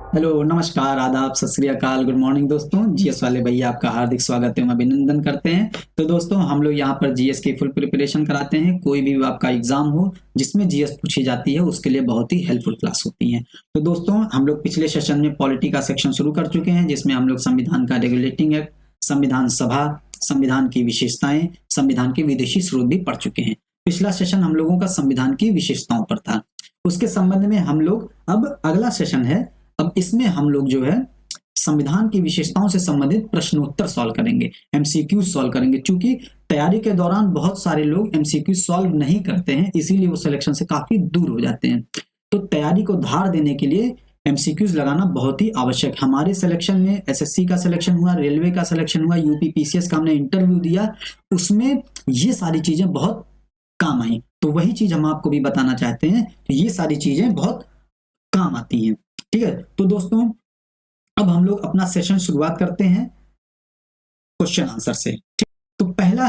Hello, नमस्कार, आदाब, सत श्री अकाल, गुड मॉर्निंग दोस्तों। जीएस वाले भैया आपका हार्दिक स्वागत एवं अभिनंदन करते हैं। तो दोस्तों हम लोग यहाँ पर जीएस की फुल प्रिपरेशन कराते हैं। कोई भी आपका एग्जाम हो जिसमें जीएस पूछी जाती है उसके लिए बहुत ही हेल्पफुल क्लास होती है। तो दोस्तों हम लोग पिछले सेशन में पॉलिटी का सेक्शन शुरू कर चुके हैं, जिसमें हम लोग संविधान का रेगुलेटिंग एक्ट, संविधान सभा, संविधान की विशेषताएं, संविधान के विदेशी स्रोत भी पढ़ चुके हैं। पिछला सेशन हम लोगों का संविधान की विशेषताओं पर था। उसके संबंध में हम लोग अब अगला सेशन है, अब इसमें हम लोग जो है संविधान की विशेषताओं से संबंधित प्रश्नोत्तर सॉल्व करेंगे, एमसीक्यू सॉल्व करेंगे। चूंकि तैयारी के दौरान बहुत सारे लोग एमसीक्यू सॉल्व नहीं करते हैं, इसीलिए वो सिलेक्शन से काफी दूर हो जाते हैं। तो तैयारी को धार देने के लिए एमसीक्यूज लगाना बहुत ही आवश्यक। हमारे सिलेक्शन में एसएससी का सिलेक्शन हुआ, रेलवे का सिलेक्शन हुआ, यूपी पीसीएस का हमने इंटरव्यू दिया, उसमें ये सारी चीजें बहुत काम आई। तो वही चीज हम आपको भी बताना चाहते हैं, तो ये सारी चीजें बहुत काम आती हैं। ठीक है, तो दोस्तों अब हम लोग अपना सेशन शुरुआत करते हैं क्वेश्चन आंसर से। ठीक, तो पहला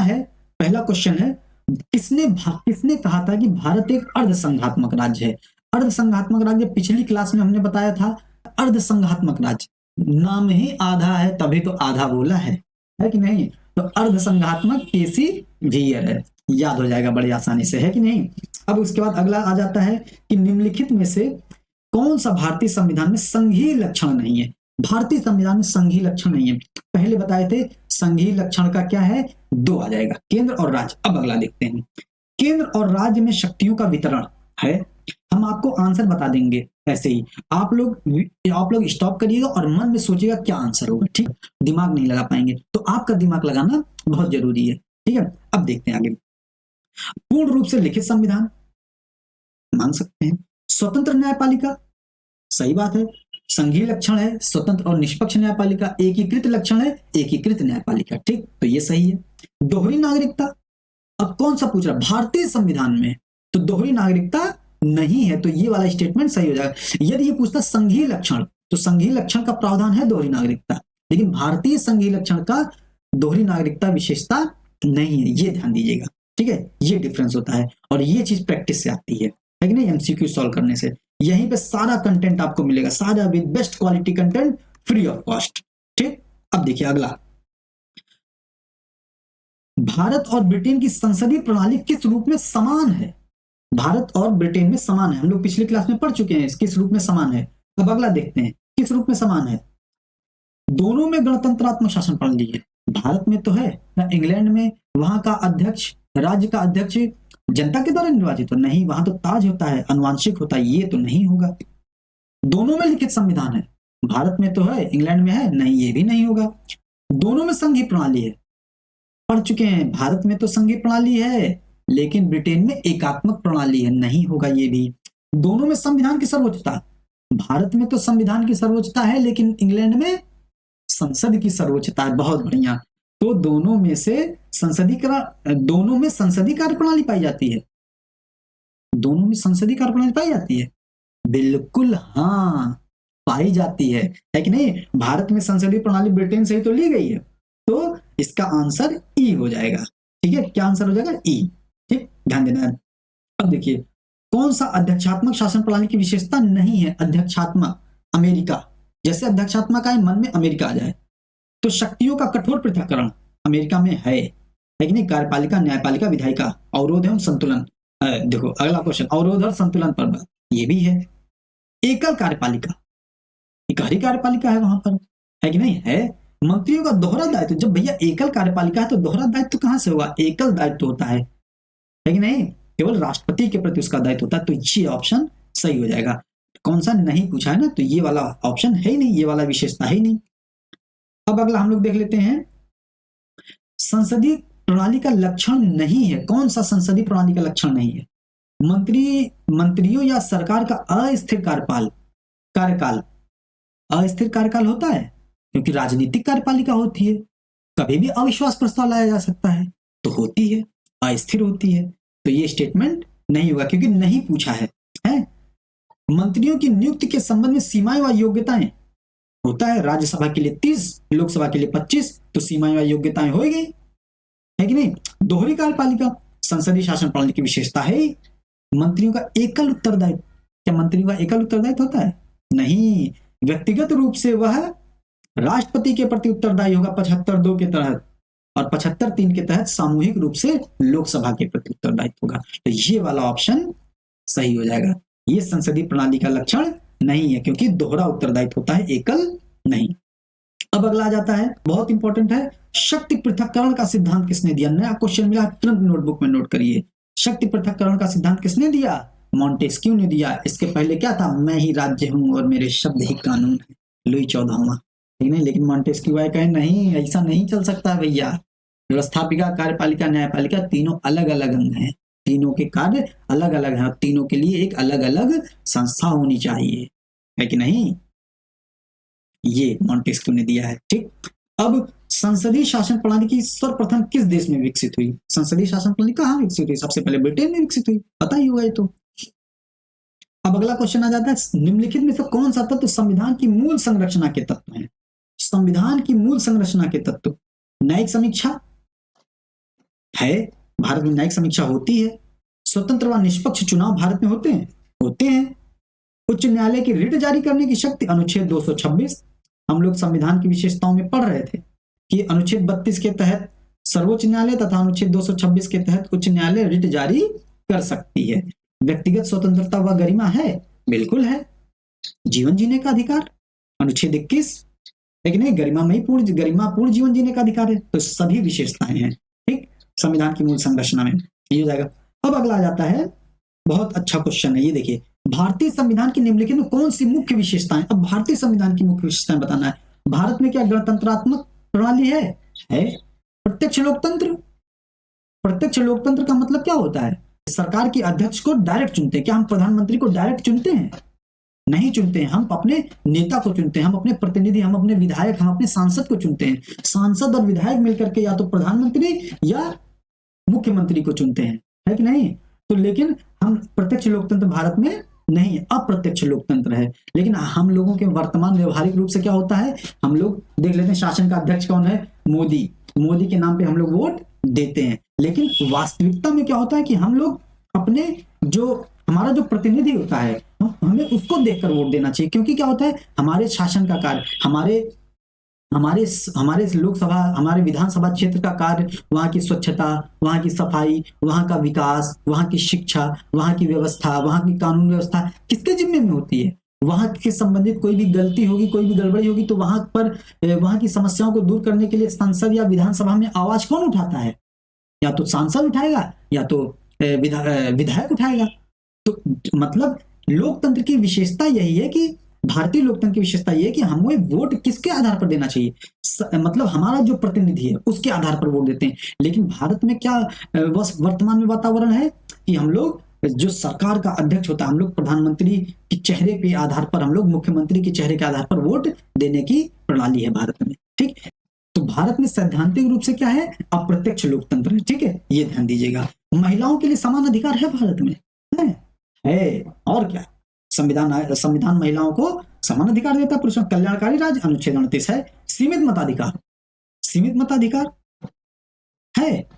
क्वेश्चन है, किसने कहा था कि भारत एक अर्धसंघात्मक राज्य है? अर्धसंघात्मक राज्य पिछली क्लास में हमने बताया था। अर्धसंघात्मक राज्य, नाम ही आधा है तभी तो आधा बोला है कि नहीं? तो अर्धसंघात्मक केसी वियर है, याद हो जाएगा बड़ी आसानी से, है कि नहीं? अब उसके बाद अगला आ जाता है कि निम्नलिखित में से कौन सा भारतीय संविधान में संघीय लक्षण नहीं है? भारतीय संविधान में संघीय लक्षण नहीं है। पहले बताए थे संघीय लक्षण का क्या है, दो आ जाएगा, केंद्र और राज्य। अब अगला देखते हैं, केंद्र और राज्य में शक्तियों का वितरण है। हम आपको आंसर बता देंगे ऐसे ही, आप लोग स्टॉप करिएगा और मन में सोचिएगा क्या आंसर होगा। ठीक, दिमाग नहीं लगा पाएंगे, तो आपका दिमाग लगाना बहुत जरूरी है। ठीक है, अब देखते हैं आगे। पूर्ण रूप से लिखित संविधान, मान सकते हैं। स्वतंत्र न्यायपालिका, सही बात है। संघीय लक्षण है स्वतंत्र और निष्पक्ष न्यायपालिका। एकीकृत लक्षण है एकीकृत न्यायपालिका। ठीक, तो ये सही है। दोहरी नागरिकता, अब कौन सा पूछ रहा है? भारतीय संविधान में तो दोहरी नागरिकता नहीं है, तो ये वाला स्टेटमेंट सही हो जाएगा। यदि ये पूछता संघीय लक्षण, तो संघीय लक्षण का प्रावधान है दोहरी नागरिकता, लेकिन भारतीय संघीय लक्षण का दोहरी नागरिकता विशेषता नहीं है, ये ध्यान दीजिएगा। ठीक है, ये डिफरेंस होता है और ये चीज प्रैक्टिस से आती है कि नहीं, एमसीक्यू सॉल्व करने से। यहीं पे सारा कंटेंट आपको मिलेगा, सारा with best quality content, free of cost. ठीक, अब देखिए अगला, भारत और ब्रिटेन की संसदीय प्रणाली किस रूप में समान है? भारत और ब्रिटेन में समान है, हम लोग पिछली क्लास में पढ़ चुके हैं किस रूप में समान है। अब अगला देखते हैं किस रूप में समान है। दोनों में गणतंत्रात्मक शासन प्रणाली है। भारत में तो है ना, इंग्लैंड में वहां का अध्यक्ष, राज्य का अध्यक्ष जनता के द्वारा निर्वाचित हो, नहीं, वहां तो ताज होता है, अनुवांशिक होता है, ये तो नहीं होगा। दोनों में लिखित संविधान है, भारत में तो है, इंग्लैंड में है, नहीं, ये भी नहीं होगा। दोनों में संघीय प्रणाली है, पढ़ चुके हैं, भारत में तो संघीय प्रणाली है लेकिन ब्रिटेन में एकात्मक प्रणाली है, नहीं होगा ये भी। दोनों में संविधान की सर्वोच्चता, भारत में तो संविधान की सर्वोच्चता है लेकिन इंग्लैंड में संसद की सर्वोच्चता है। बहुत बढ़िया, तो दोनों में संसदीय कार्यप्रणाली पाई जाती है। दोनों में संसदीय कार्यप्रणाली पाई जाती है, बिल्कुल हाँ, पाई जाती है कि नहीं? भारत में संसदीय प्रणाली ब्रिटेन से ही तो ली गई है, तो इसका आंसर ई हो जाएगा। ठीक है, क्या आंसर हो जाएगा? ई। ठीक, ध्यान देना है। अब देखिए, कौन सा अध्यक्षात्मक शासन प्रणाली की विशेषता नहीं है? अध्यक्षात्मक, अमेरिका, जैसे अध्यक्षात्मक आए मन में अमेरिका आ जाए। तो शक्तियों का कठोर पृथक्करण अमेरिका में है कि नहीं? कार्यपालिका, न्यायपालिका, विधायिका, अवरोध एवं संतुलन। देखो अगला क्वेश्चन, अवरोध और संतुलन पर ये भी है। एकल कार्यपालिका, एक ही कार्यपालिका है वहां पर, है कि नहीं? है। मंत्रियों का दोहरा दायित्व, जब भैया एकल कार्यपालिका है तो दोहरा दायित्व कहां से होगा? एकल दायित्व होता है कि नहीं? केवल राष्ट्रपति के प्रति उसका दायित्व होता है, तो ये ऑप्शन सही हो जाएगा। कौन सा नहीं पूछा है ना, तो ये वाला ऑप्शन है ही नहीं, ये वाला विशेषता है ही नहीं। अब अगला हम लोग देख लेते हैं, संसदीय प्रणाली का लक्षण नहीं है। कौन सा संसदीय प्रणाली का लक्षण नहीं है? मंत्रियों या सरकार का अस्थिर कार्यकाल अस्थिर कार्यकाल होता है, क्योंकि राजनीतिक कार्यपालिका होती है, कभी भी अविश्वास प्रस्ताव लाया जा सकता है, तो होती है, अस्थिर होती है, तो ये स्टेटमेंट नहीं होगा क्योंकि नहीं पूछा है। मंत्रियों की नियुक्ति के संबंध में सीमाएं व योग्यताएं होता है, राज्यसभा के लिए 30, लोकसभा के लिए 25, तो सीमाएं व योग्यताएं हो गई, है कि नहीं? दोहरी कार्यपालिका संसदीय शासन प्रणाली की विशेषता है। मंत्रियों का एकल उत्तरदायित्व, क्या मंत्रियों का एकल उत्तरदायित्व होता है? नहीं, व्यक्तिगत रूप से वह राष्ट्रपति के प्रति उत्तरदायी होगा 75(2) के तहत, और 75(3) के तहत सामूहिक रूप से लोकसभा के प्रति उत्तरदायित्व होगा। तो ये वाला ऑप्शन सही हो जाएगा। ये संसदीय प्रणाली का लक्षण नहीं है, क्योंकि दोहरा उत्तरदायित्व होता है, एकल नहीं। अब अगला आ जाता है, बहुत इंपॉर्टेंट है, शक्ति पृथक्करण का सिद्धांत किसने दिया? नया क्वेश्चन मिला, तुरंत नोटबुक में नोट करिए। शक्ति पृथक्करण का सिद्धांत किसने दिया? मॉन्टेस्क्यू ने दिया। इसके पहले क्या था? मैं ही राज्य हूं और मेरे शब्द ही कानून है, लुई 14वां। ठीक है, लेकिन मॉन्टेस्क्यू आए कहे नहीं, ऐसा नहीं चल सकता भैया। व्यवस्थापिका, कार्यपालिका, न्यायपालिका तीनों अलग अलग अंग हैं, तीनों के कार्य अलग अलग हैं, तीनों के लिए एक अलग अलग संस्था होनी चाहिए, है कि नहीं? ये मॉन्टेस्क्यू ने दिया है। ठीक, अब संसदीय शासन प्रणाली की सर्वप्रथम किस देश में विकसित हुई? संसदीय शासन प्रणाली कहाँ विकसित हुई? सबसे पहले ब्रिटेन में विकसित हुई, पता ही होगा ये तो। अब अगला क्वेश्चन आ जाता है, निम्नलिखित में से कौन सा तत्व संविधान की मूल संरचना के तत्व है? संविधान की मूल संरचना के तत्व, न्यायिक समीक्षा है, भारत में न्यायिक समीक्षा होती है। स्वतंत्र व निष्पक्ष चुनाव भारत में होते हैं। उच्च न्यायालय की रिट जारी करने की शक्ति, अनुच्छेद 226। हम लोग संविधान की विशेषताओं में पढ़ रहे थे कि अनुच्छेद 32 के तहत सर्वोच्च न्यायालय तथा अनुच्छेद 226 के तहत उच्च न्यायालय रिट जारी कर सकती है। व्यक्तिगत स्वतंत्रता व गरिमा है, बिल्कुल है। जीवन जीने का अधिकार, अनुच्छेद 21, लेकिन नहीं, गरिमापूर्ण जीवन जीने का अधिकार है। तो सभी विशेषताएं हैं, ठीक, संविधान की मूल संरचना में, ये हो जाएगा। अब अगला आ जाता है, बहुत अच्छा क्वेश्चन है ये, देखिए, भारतीय संविधान की निम्नलिखित में कौन सी मुख्य विशेषताएं? अब भारतीय संविधान की मुख्य विशेषताएं बताना है। भारत में क्या गणतंत्रात्मक प्रणाली है? प्रत्यक्ष लोकतंत्र। प्रत्यक्ष लोकतंत्र का मतलब क्या होता है? सरकार के अध्यक्ष को डायरेक्ट चुनते हैं। क्या हम प्रधानमंत्री को डायरेक्ट चुनते हैं? नहीं चुनते हैं। हम अपने नेता को चुनते हैं, हम अपने प्रतिनिधि, हम अपने विधायक, हम अपने सांसद को चुनते हैं। सांसद और विधायक मिलकर के या तो प्रधानमंत्री या मुख्यमंत्री को चुनते हैं, है कि नहीं? तो लेकिन हम प्रत्यक्ष लोकतंत्र भारत में नहीं है, अप्रत्यक्ष लोकतंत्र है। लेकिन हम लोगों के वर्तमान व्यवहारिक रूप से क्या होता है, हम लोग देख लेते हैं, शासन का अध्यक्ष कौन है? मोदी के नाम पे हम लोग वोट देते हैं। लेकिन वास्तविकता में क्या होता है कि हम लोग अपने हमारा जो प्रतिनिधि होता है, हमें उसको देखकर वोट देना चाहिए। क्योंकि क्या होता है, हमारे शासन का कार्य, हमारे लोकसभा, हमारे विधानसभा क्षेत्र का कार्य, वहाँ की स्वच्छता, वहाँ की सफाई, वहाँ का विकास, वहाँ की शिक्षा, वहाँ की व्यवस्था, वहाँ की कानून व्यवस्था किसके जिम्मे में होती है? वहाँ के संबंधित कोई भी गलती होगी, कोई भी गड़बड़ी होगी, तो वहाँ की समस्याओं को दूर करने के लिए संसद या विधानसभा में आवाज कौन उठाता है? या तो सांसद उठाएगा या तो विधायक उठाएगा। तो मतलब लोकतंत्र की विशेषता यही है कि भारतीय लोकतंत्र की विशेषता यह है कि हमें वोट किसके आधार पर देना चाहिए? मतलब हमारा जो प्रतिनिधि है उसके आधार पर वोट देते हैं। लेकिन भारत में क्या वर्तमान में वातावरण है कि हम लोग जो सरकार का अध्यक्ष होता है, हम लोग प्रधानमंत्री के चेहरे के आधार पर, हम लोग मुख्यमंत्री के चेहरे के आधार पर वोट देने की प्रणाली है भारत में। ठीक, तो भारत में सैद्धांतिक रूप से क्या है? अप्रत्यक्ष लोकतंत्र है। ठीक है, ये ध्यान दीजिएगा। महिलाओं के लिए समान अधिकार है भारत में, है। और क्या? संविधान महिलाओं को समान अधिकार देता है। पुरुषों कल्याणकारी राज्य, अनुच्छेद 29 है। सीमित मताधिकार है।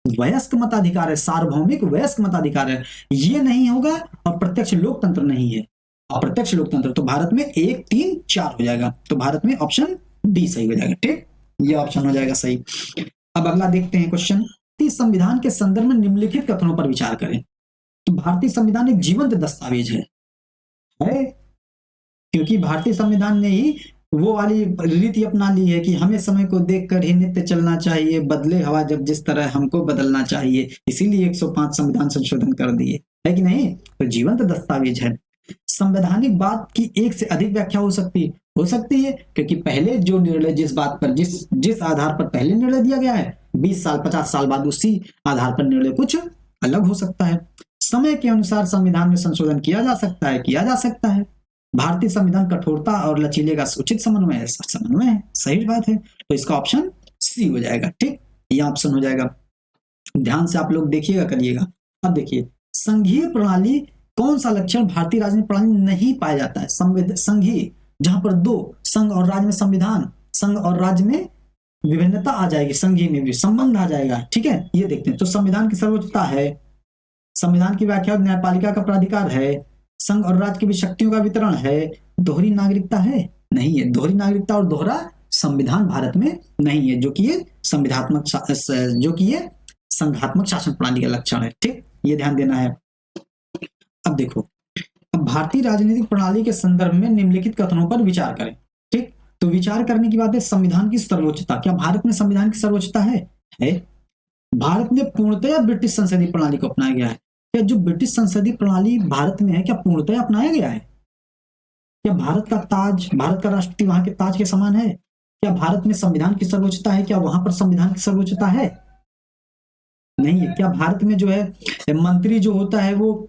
वयस्क मताधिकार है, सार्वभौमिक वयस्क मताधिकार है। ये नहीं होगा और प्रत्यक्ष लोकतंत्र नहीं है। अप्रत्यक्ष लोकतंत्र तो भारत में 1, 3, 4 हो जाएगा। तो भारत में ऑप्शन डी सही हो जाएगा। ठीक, ये ऑप्शन हो जाएगा सही। अब अगला देखते हैं क्वेश्चन, संविधान के संदर्भ में निम्नलिखित कथनों पर विचार करें। तो भारतीय संविधान एक जीवंत दस्तावेज है, क्योंकि भारतीय संविधान ने ही वो वाली रीति अपना ली है कि हमें समय को देखकर ही नित्य चलना चाहिए, बदले हवा जब जिस तरह हमको बदलना चाहिए, इसीलिए 105 संविधान संशोधन कर दिए, है कि नहीं? तो जीवंत दस्तावेज है। संवैधानिक बात की एक से अधिक व्याख्या हो सकती है, क्योंकि पहले जो निर्णय जिस आधार पर पहले निर्णय दिया गया है, 20 साल 50 साल बाद उसी आधार पर निर्णय कुछ अलग हो सकता है। समय के अनुसार संविधान में संशोधन किया जा सकता है। भारतीय संविधान कठोरता और लचीले का उचित समन्वय है, सही बात है। तो इसका ऑप्शन सी हो जाएगा। ठीक, यह ऑप्शन हो जाएगा। ध्यान से आप लोग देखिएगा, करिएगा। अब देखिए, संघीय प्रणाली कौन सा लक्षण भारतीय राजनीतिक प्रणाली नहीं पाया जाता है? संघीय, जहां पर 2 संघ और राज्य में संविधान, संघ और राज्य में विभिन्नता आ जाएगी, संघीय में भी संबंध आ जाएगा। ठीक है, ये देखते हैं। तो संविधान की सर्वोच्चता है, संविधान की व्याख्या न्यायपालिका का प्राधिकार है, संघ और राज्य के बीच शक्तियों का वितरण है। दोहरी नागरिकता है, नहीं है। दोहरी नागरिकता और दोहरा संविधान भारत में नहीं है, जो कि ये संघात्मक शासन प्रणाली का लक्षण है। ठीक, ये ध्यान देना है। अब देखो, अब भारतीय राजनीतिक प्रणाली के संदर्भ में निम्नलिखित कथनों पर विचार करें। ठीक, तो विचार करने की बात है संविधान की सर्वोच्चता। क्या भारत में संविधान की सर्वोच्चता है? भारत में पूर्णतया ब्रिटिश संसदीय प्रणाली को अपनाया गया है। क्या जो ब्रिटिश संसदीय प्रणाली भारत में है, क्या पूर्णतया अपनाया गया है? क्या भारत का ताज, भारत का राष्ट्रपति वहां के ताज के समान है? क्या भारत में संविधान की सर्वोच्चता है? क्या वहां पर संविधान की सर्वोच्चता है? नहीं है। क्या भारत में जो है मंत्री जो होता है वो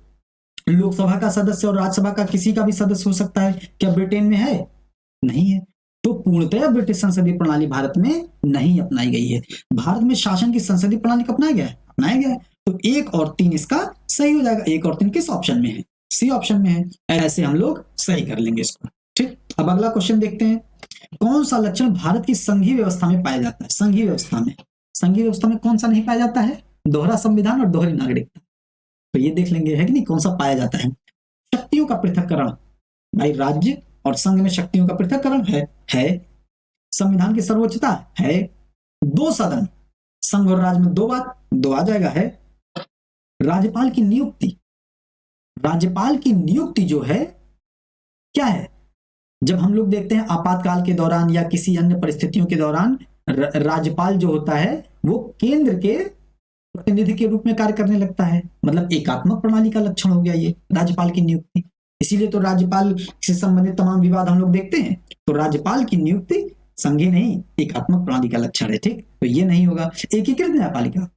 लोकसभा का सदस्य और राज्यसभा का किसी का भी सदस्य हो सकता है? क्या ब्रिटेन में है? नहीं है। तो पूर्णतया ब्रिटिश संसदीय प्रणाली भारत में नहीं अपनाई गई है। भारत में शासन की संसदीय प्रणाली को अपनाया गया है, अपनाया गया है। तो 1 और 3 इसका सही हो जाएगा। 1 और 3 किस ऑप्शन में है? सी ऑप्शन में है। ऐसे हम लोग सही कर लेंगे इसको। ठीक, अब अगला क्वेश्चन देखते हैं। कौन सा लक्षण भारत की संघीय व्यवस्था में पाया जाता है? संघीय व्यवस्था में कौन सा नहीं पाया जाता है? दोहरा संविधान और दोहरी नागरिकता। तो ये देख लेंगे, है कि नहीं, कौन सा पाया जाता है। शक्तियों का पृथक्करण, भाई राज्य और संघ में शक्तियों का पृथक्करण है। संविधान की सर्वोच्चता है। 2 सदन, संघ और राज्य में 2 बात, 2 आ जाएगा है। राज्यपाल की नियुक्ति जो है क्या है? जब हम लोग देखते हैं आपातकाल के दौरान या किसी अन्य परिस्थितियों के दौरान राज्यपाल जो होता है वो केंद्र के प्रतिनिधि के रूप में कार्य करने लगता है। मतलब एकात्मक प्रणाली का लक्षण हो गया ये राज्यपाल की नियुक्ति। इसीलिए तो राज्यपाल से संबंधित तमाम विवाद हम लोग देखते हैं। तो राज्यपाल की नियुक्ति संघीय नहीं, एकात्मक प्रणाली का लक्षण है। ठीक, तो ये नहीं होगा। एकीकृत न्यायपालिका,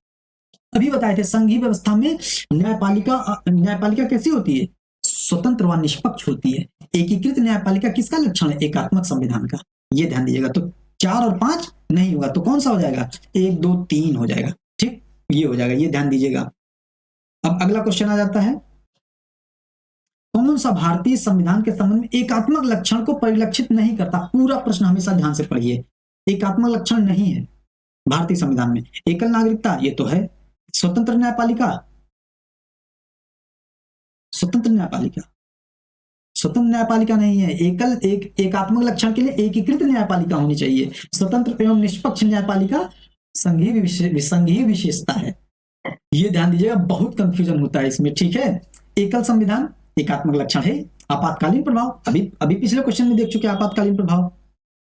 अभी बताए थे संघीय व्यवस्था में न्यायपालिका कैसी होती है? स्वतंत्र व निष्पक्ष होती है। एकीकृत न्यायपालिका किसका लक्षण है? एकात्मक संविधान का। ये ध्यान दीजिएगा। तो 4 और 5 नहीं होगा, तो कौन सा हो जाएगा? 1 2 3 हो जाएगा। ठीक, ये हो जाएगा, ये ध्यान दीजिएगा। अब अगला क्वेश्चन आ जाता है, कौन सा भारतीय संविधान के संबंध में एकात्मक लक्षण को परिलक्षित नहीं करता? पूरा प्रश्न हमेशा ध्यान से पढ़िए। एकात्मक लक्षण नहीं है भारतीय संविधान में। एकल नागरिकता, ये तो है। स्वतंत्र न्यायपालिका नहीं है। एकात्मक लक्षण के लिए एकीकृत न्यायपालिका होनी चाहिए। स्वतंत्र एवं निष्पक्ष न्यायपालिका संघीय विशेषता है। ये ध्यान दीजिएगा, बहुत कंफ्यूजन होता है इसमें। ठीक है, एकल संविधान एकात्मक लक्षण है। आपातकालीन प्रभाव, अभी पिछले क्वेश्चन में देख चुके आपातकालीन प्रभाव।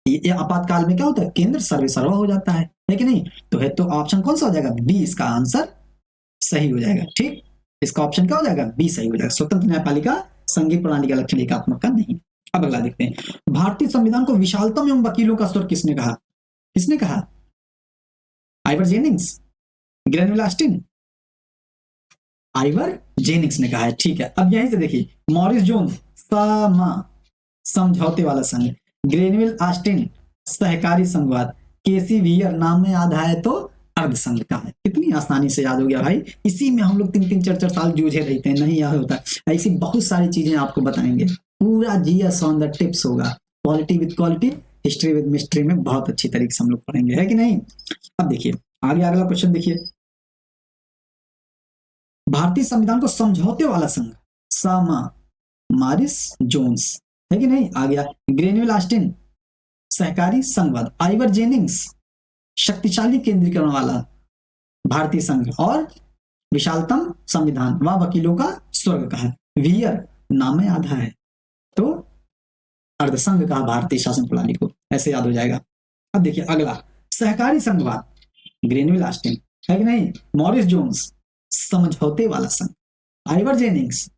ये आपातकाल में क्या होता है? केंद्र सर्वस्व हो जाता है कि नहीं? तो ऑप्शन कौन सा हो जाएगा? बी इसका आंसर सही हो जाएगा। ठीक, इसका ऑप्शन क्या हो जाएगा? बी सही हो जाएगा। स्वतंत्र न्यायपालिका संघीय प्रणाली का लक्षण एकात्मक का नहीं। अब अगला देखते हैं, भारतीय संविधान को विशालतम एवं वकीलों का स्वर किसने कहा? Ivor Jennings, Granville Austin, Ivor Jennings ने कहा है। ठीक है, अब यहीं से देखिए, मॉरिस जोन्स समझौते वाला संघ, ग्रेनविल ऑस्टिन सहकारी संघवाद, केसी वियर नाम में याद आए तो अर्ध संघ का है। कितनी आसानी से याद हो गया भाई। इसी में हम लोग 3-3 4-4 साल जूझे रहते हैं, नहीं याद होता। ऐसी बहुत सारी चीजें आपको बताएंगे। पूरा जीएस ऑन द टिप्स होगा। Polity with quality, history with mystery में बहुत अच्छी तरीके से हम लोग पढ़ेंगे, है कि नहीं? अब देखिए आगे, अगला क्वेश्चन देखिए, भारतीय संविधान को समझौते वाला संघ, मॉरिस जोन्स, है कि नहीं? आ गया। ग्रेनविल ऑस्टिन सहकारी संघवाद, आइवर जेनिंग्स शक्तिशाली केंद्रीकरण वाला भारतीय संघ, और विशालतम संविधान व वकीलों का स्वर्ग कहा। वियर नाम में आधा है तो अर्धसंघ कहा भारतीय शासन प्रणाली को। ऐसे याद हो जाएगा। अब देखिए अगला, सहकारी संघवाद, ग्रेनविल ऑस्टिन, है कि नहीं? मॉरिस जोन्स समझौते वाला संघ, आइवर जेनिंग्स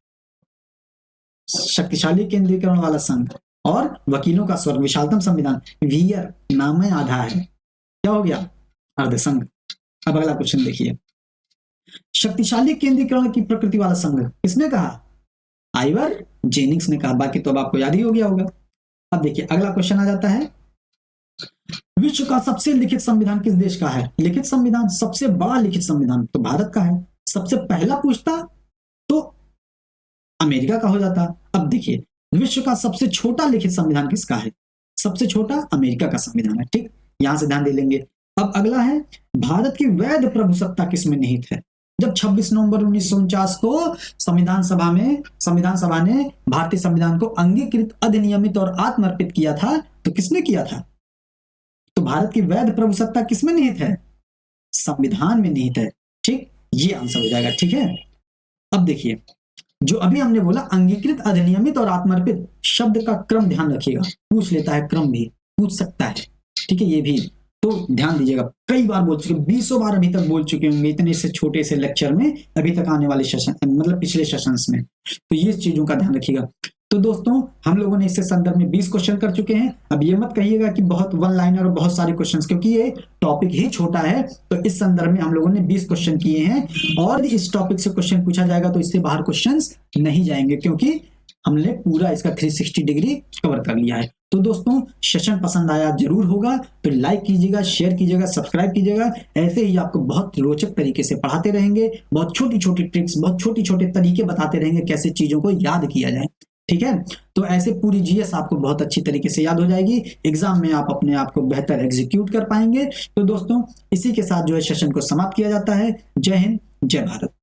शक्तिशाली केंद्रीकरण वाला संघ, और वकीलों का स्वर्ग विशालतम संविधान। वियर नाम में आधा है, क्या हो गया? अर्धसंघ। अब अगला क्वेश्चन देखिए, शक्तिशाली केंद्रीकरण की प्रकृति वाला संघ किसने कहा? आइवर जेनिंग्स ने कहा। बाकी तो अब आपको याद ही हो गया होगा। अब देखिए अगला क्वेश्चन आ जाता है, विश्व का सबसे लिखित संविधान किस देश का है? लिखित संविधान, सबसे बड़ा लिखित संविधान तो भारत का है। सबसे पहला पूछता तो अमेरिका का हो जाता। अब देखिए, विश्व का सबसे छोटा लिखित संविधान किसका है? सबसे छोटा अमेरिका का संविधान है। ठीक, यहां से ध्यान दे लेंगे। अब अगला है, भारत की वैध प्रभुसत्ता किसमें निहित है? जब 26 नवंबर 1949 को संविधान सभा ने भारतीय संविधान को अंगीकृत, अधिनियमित और आत्मर्पित किया था, तो किसने किया था? तो भारत की वैध प्रभुसत्ता किसमें निहित है? संविधान में निहित है। ठीक, ये आंसर हो जाएगा। ठीक है, अब देखिए, जो अभी हमने बोला अंगीकृत, अधिनियमित और आत्मर्पित, शब्द का क्रम ध्यान रखिएगा, पूछ लेता है, क्रम भी पूछ सकता है। ठीक है, ये भी तो ध्यान दीजिएगा। कई बार बोल चुके, 20 बार अभी तक बोल चुके होंगे इतने से छोटे से लेक्चर में, अभी तक आने वाले सेशन मतलब पिछले सेशंस में, तो ये चीजों का ध्यान रखिएगा। तो दोस्तों हम लोगों ने इससे संदर्भ में 20 क्वेश्चन कर चुके हैं। अब ये मत कहिएगा कि बहुत वन लाइनर और बहुत सारे क्वेश्चंस, क्योंकि ये टॉपिक ही छोटा है, तो इस संदर्भ में हम लोगों ने 20 क्वेश्चन किए हैं, और इस टॉपिक से क्वेश्चन पूछा जाएगा तो इससे बाहर क्वेश्चंस नहीं जाएंगे, क्योंकि हमने पूरा इसका 360 डिग्री कवर कर लिया है। तो दोस्तों सेशन पसंद आया जरूर होगा, तो लाइक कीजिएगा, शेयर कीजिएगा, सब्सक्राइब कीजिएगा। ऐसे ही आपको बहुत रोचक तरीके से पढ़ाते रहेंगे, बहुत छोटी छोटी ट्रिक्स, बहुत छोटे छोटे तरीके बताते रहेंगे कैसे चीजों को याद किया जाए। ठीक है, तो ऐसे पूरी जीएस आपको बहुत अच्छी तरीके से याद हो जाएगी, एग्जाम में आप अपने आप को बेहतर एग्जीक्यूट कर पाएंगे। तो दोस्तों इसी के साथ जो है सेशन को समाप्त किया जाता है। जय हिंद, जय भारत।